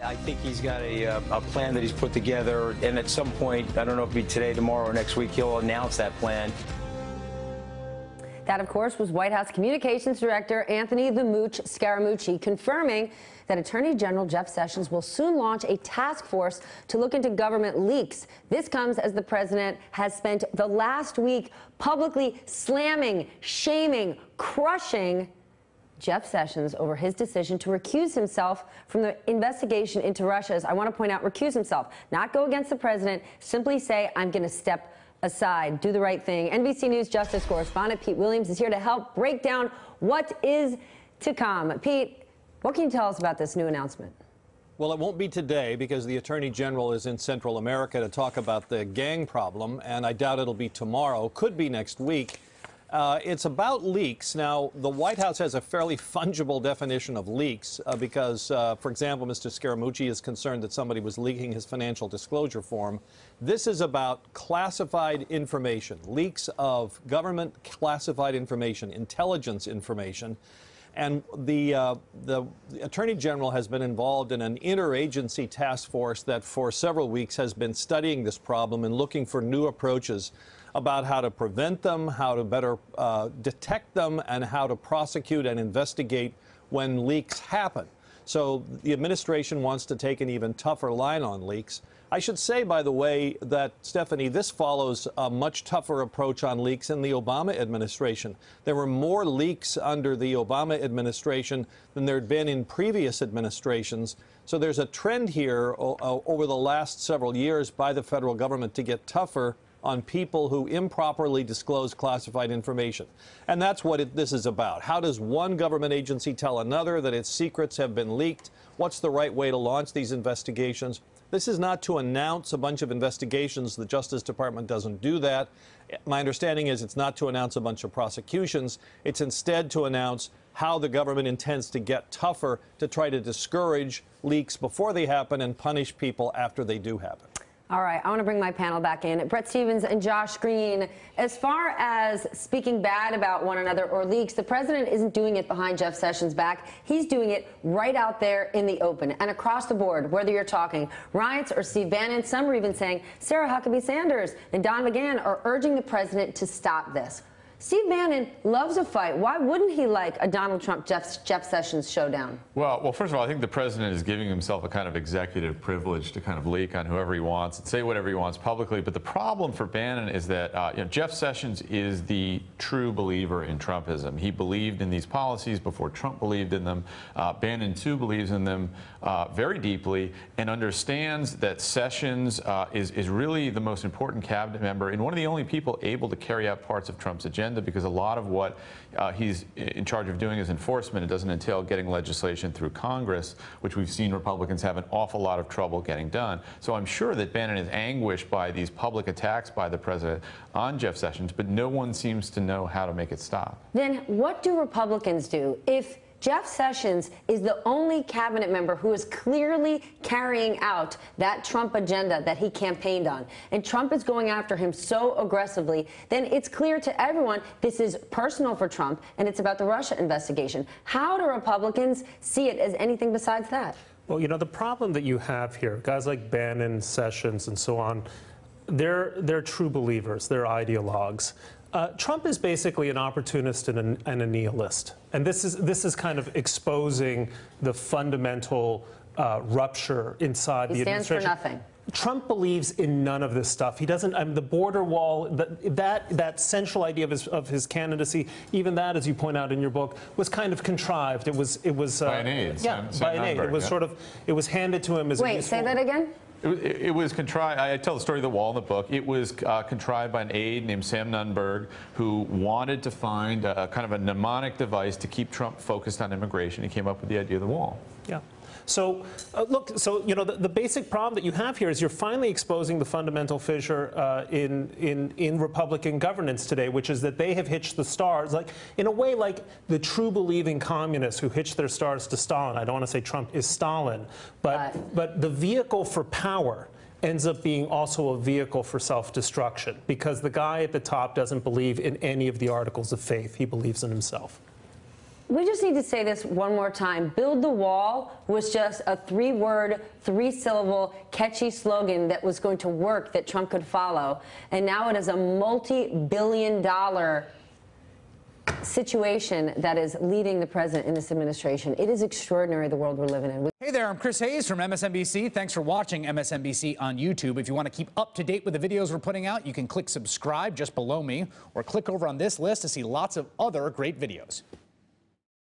I think he's got a plan that he's put together, and at some point, I don't know if it'll be today, tomorrow, or next week, he'll announce that plan. That, of course, was White House Communications Director Anthony "the Mooch" Scaramucci confirming that Attorney General Jeff Sessions will soon launch a task force to look into government leaks. This comes as the president has spent the last week publicly slamming, shaming, crushing Jeff Sessions over his decision to recuse himself from the investigation into Russia. I want to point out, recuse himself, not go against the president, simply say, I'm going to step aside, do the right thing. NBC News Justice correspondent Pete Williams is here to help break down what is to come. Pete, what can you tell us about this new announcement? Well, it won't be today because the Attorney General is in Central America to talk about the gang problem, and I doubt it'll be tomorrow. Could be next week. It's about leaks. Now, the White House has a fairly fungible definition of leaks because, for example, Mr. Scaramucci is concerned that somebody was leaking his financial disclosure form. This is about classified information, leaks of government classified information, intelligence information. And the Attorney General has been involved in an interagency task force that for several weeks has been studying this problem and looking for new approaches about how to prevent them, how to better detect them, and how to prosecute and investigate when leaks happen. So the administration wants to take an even tougher line on leaks. I should say, by the way, that, Stephanie, this follows a much tougher approach on leaks in the Obama administration. There were more leaks under the Obama administration than there had been in previous administrations. So there's a trend here over the last several years by the federal government to get tougher on people who improperly disclose classified information. And that's what this is about. How does one government agency tell another that its secrets have been leaked? What's the right way to launch these investigations? This is not to announce a bunch of investigations. The Justice Department doesn't do that. My understanding is it's not to announce a bunch of prosecutions. It's instead to announce how the government intends to get tougher to try to discourage leaks before they happen and punish people after they do happen. All right, I want to bring my panel back in. Bret Stephens and Josh Green, as far as speaking bad about one another or leaks, the president isn't doing it behind Jeff Sessions' back. He's doing it right out there in the open and across the board, whether you're talking riots or Steve Bannon. Some are even saying Sarah Huckabee Sanders and Don McGahn are urging the president to stop this. Steve Bannon loves a fight. Why wouldn't he like a Donald Trump-Jeff Sessions showdown? Well, first of all, I think the president is giving himself a kind of executive privilege to kind of leak on whoever he wants and say whatever he wants publicly. But the problem for Bannon is that Jeff Sessions is the true believer in Trumpism. He believed in these policies before Trump believed in them. Bannon, too, believes in them very deeply and understands that Sessions is really the most important cabinet member and one of the only people able to carry out parts of Trump's agenda, because a lot of what he's in charge of doing is enforcement. It doesn't entail getting legislation through Congress, which we've seen Republicans have an awful lot of trouble getting done. So I'm sure that Bannon is anguished by these public attacks by the president on Jeff Sessions, but no one seems to know how to make it stop. Then what do Republicans do if Jeff Sessions is the only cabinet member who is clearly carrying out that Trump agenda that he campaigned on, and Trump is going after him so aggressively? Then it's clear to everyone this is personal for Trump and it's about the Russia investigation. How do Republicans see it as anything besides that? Well, you know, the problem that you have here, guys like Bannon, Sessions, and so on, they're true believers, they're ideologues. Trump is basically an opportunist and a nihilist, and this is kind of exposing the fundamental rupture inside the administration. He stands for nothing. Trump believes in none of this stuff. He doesn't. The border wall, that central idea of his candidacy, even that, as you point out in your book, was kind of contrived. It was by an aide. Yeah, by an aide. It was sort of. It was handed to him as. Wait, say that again. It was contrived. I tell the story of the wall in the book. It was contrived by an aide named Sam Nunberg, who wanted to find a kind of a mnemonic device to keep Trump focused on immigration. He came up with the idea of the wall. Yeah. So, look, so, you know, the basic problem that you have here is you're finally exposing the fundamental fissure in Republican governance today, which is that they have hitched the stars, like, in a way like the true believing communists who hitched their stars to Stalin. I don't want to say Trump is Stalin, but the vehicle for power ends up being also a vehicle for self-destruction, because the guy at the top doesn't believe in any of the articles of faith. He believes in himself. We just need to say this one more time. Build the wall was just a 3-word, 3-syllable, catchy slogan that was going to work, that Trump could follow. And now it is a multi-billion-dollar situation that is leading the president in this administration. It is extraordinary, the world we're living in. Hey there, I'm Chris Hayes from MSNBC. Thanks for watching MSNBC on YouTube. If you want to keep up to date with the videos we're putting out, you can click subscribe just below me, or click over on this list to see lots of other great videos.